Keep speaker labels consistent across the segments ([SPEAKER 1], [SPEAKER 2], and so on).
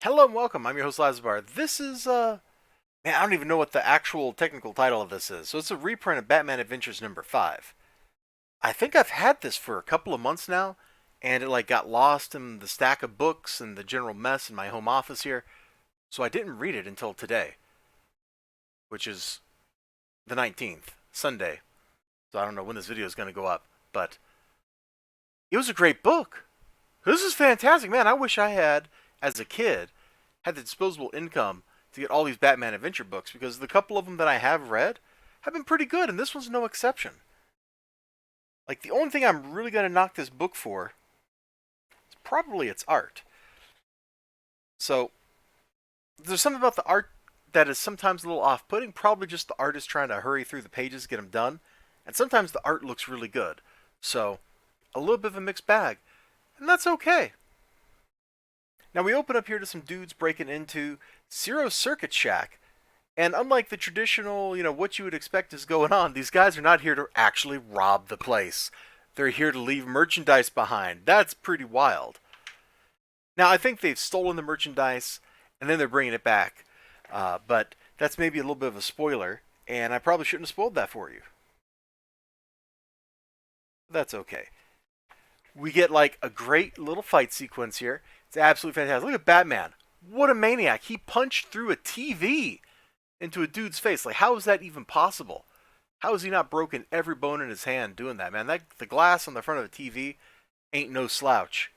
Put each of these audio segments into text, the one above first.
[SPEAKER 1] Hello and welcome. I'm your host Elizibar. This is man, I don't even know what the actual technical title of this is. So it's a reprint of Batman Adventures number 5. I think I've had this for a couple of months now, and it like got lost in the stack of books and the general mess in my home office here. So I didn't read it until today, which is the 19th, Sunday. So I don't know when this video is going to go up, but it was a great book. This is fantastic, man. I wish I had, as a kid, had the disposable income to get all these Batman adventure books because the couple of them that I have read have been pretty good, and this one's no exception. Like, the only thing I'm really going to knock this book for is probably its art. So, there's something about the art that is sometimes a little off putting, probably just the artist trying to hurry through the pages, get them done, and sometimes the art looks really good. So, a little bit of a mixed bag, and that's okay. Now we open up here to some dudes breaking into Ciro's Circuit Shack, and unlike the traditional, what you would expect is going on, these guys are not here to actually rob the place. They're here to leave merchandise behind. That's pretty wild. Now I think they've stolen the merchandise, and then they're bringing it back. But that's maybe a little bit of a spoiler, and I probably shouldn't have spoiled that for you. That's okay. We get like a great little fight sequence here. It's absolutely fantastic. Look at Batman. What a maniac. He punched through a TV into a dude's face. Like, how is that even possible? How has he not broken every bone in his hand doing that, man? The glass on the front of a TV ain't no slouch.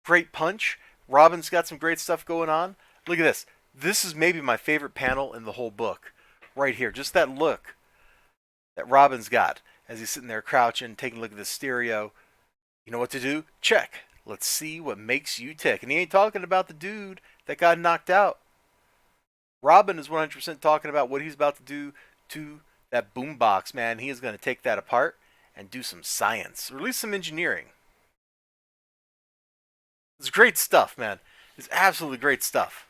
[SPEAKER 1] Great punch. Robin's got some great stuff going on. Look at this. This is maybe my favorite panel in the whole book. Right here. Just that look that Robin's got as he's sitting there crouching, taking a look at the stereo. You know what to do? Check. Let's see what makes you tick. And he ain't talking about the dude that got knocked out. Robin is 100% talking about what he's about to do to that boombox, man. He is going to take that apart and do some science, or at least some engineering. It's great stuff, man. It's absolutely great stuff.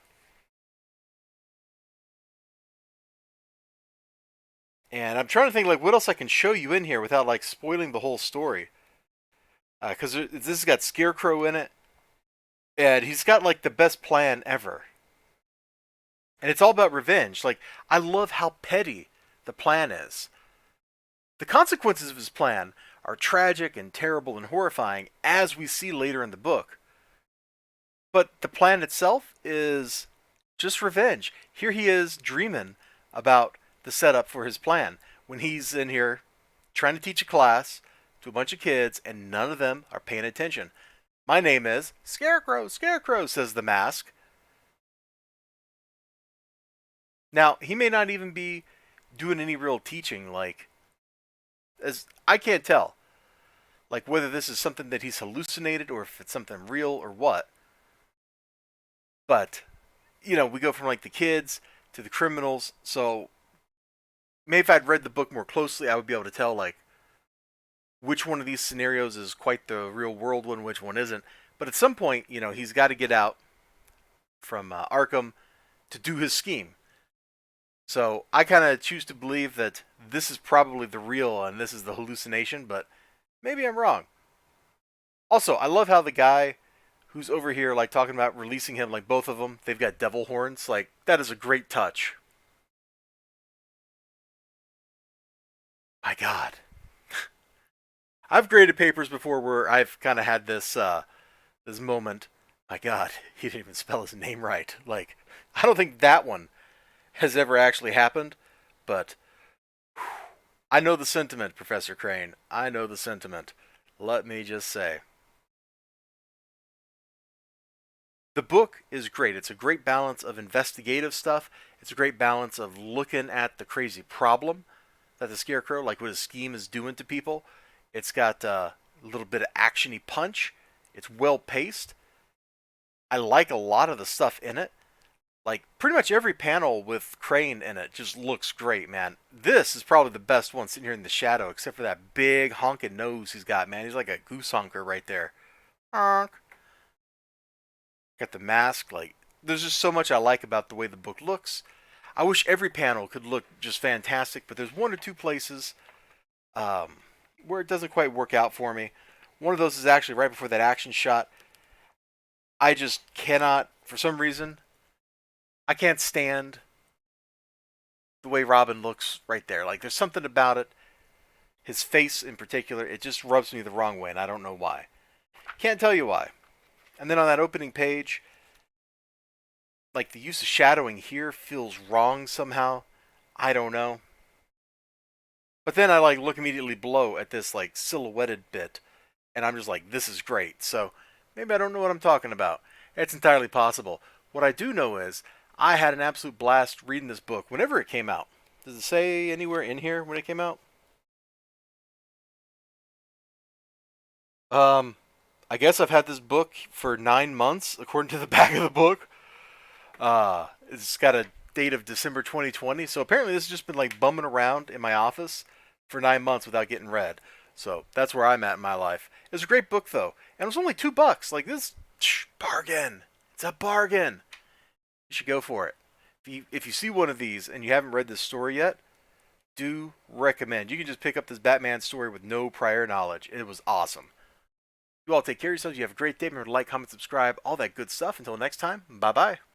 [SPEAKER 1] And I'm trying to think like what else I can show you in here without like spoiling the whole story. Because this has got Scarecrow in it, and he's got like the best plan ever. And it's all about revenge. Like, I love how petty the plan is. The consequences of his plan are tragic and terrible and horrifying, as we see later in the book. But the plan itself is just revenge. Here he is dreaming about the setup for his plan when he's in here trying to teach a class to a bunch of kids and none of them are paying attention. My name is Scarecrow, Scarecrow, says the mask. Now, he may not even be doing any real teaching, like, as I can't tell, like whether this is something that he's hallucinated or if it's something real or what. But, we go from like the kids to the criminals, so maybe if I'd read the book more closely, I would be able to tell, like, which one of these scenarios is quite the real world one, which one isn't. But at some point, he's got to get out from Arkham to do his scheme. So I kind of choose to believe that this is probably the real and this is the hallucination, but maybe I'm wrong. Also, I love how the guy who's over here, like, talking about releasing him, like, both of them, they've got devil horns. Like, that is a great touch. My God. I've graded papers before where I've kind of had this moment. My God, he didn't even spell his name right. Like, I don't think that one has ever actually happened, but I know the sentiment, Professor Crane. I know the sentiment. Let me just say. The book is great. It's a great balance of investigative stuff. It's a great balance of looking at the crazy problem that the Scarecrow, like what his scheme is doing to people. It's got a little bit of actiony punch. It's well paced. I like a lot of the stuff in it. Like, pretty much every panel with Crane in it just looks great, man. This is probably the best one sitting here in the shadow, except for that big honking nose he's got, man. He's like a goose honker right there. Honk. Got the mask. Like, there's just so much I like about the way the book looks. I wish every panel could look just fantastic, but there's one or two places where it doesn't quite work out for me. One of those is actually right before that action shot. I just cannot, for some reason, I can't stand the way Robin looks right there. Like there's something about it, his face in particular, it just rubs me the wrong way, and I don't know why. Can't tell you why. And then on that opening page, like the use of shadowing here feels wrong somehow. I don't know. But then I like look immediately below at this like silhouetted bit, and I'm just like, this is great. So maybe I don't know what I'm talking about. It's entirely possible. What I do know is I had an absolute blast reading this book whenever it came out. Does it say anywhere in here when it came out? Um, I guess I've had this book for 9 months, according to the back of the book. It's got a date of December 2020, so apparently this has just been like bumming around in my office for 9 months without getting read. So that's where I'm at in my life. It was a great book though, and it was only $2. Like this, bargain. It's a bargain. You should go for it. If you see one of these and you haven't read this story yet, do recommend. You can just pick up this Batman story with no prior knowledge. It was awesome. You all take care of yourselves. You have a great day. Remember to like, comment, subscribe, all that good stuff. Until next time, bye bye.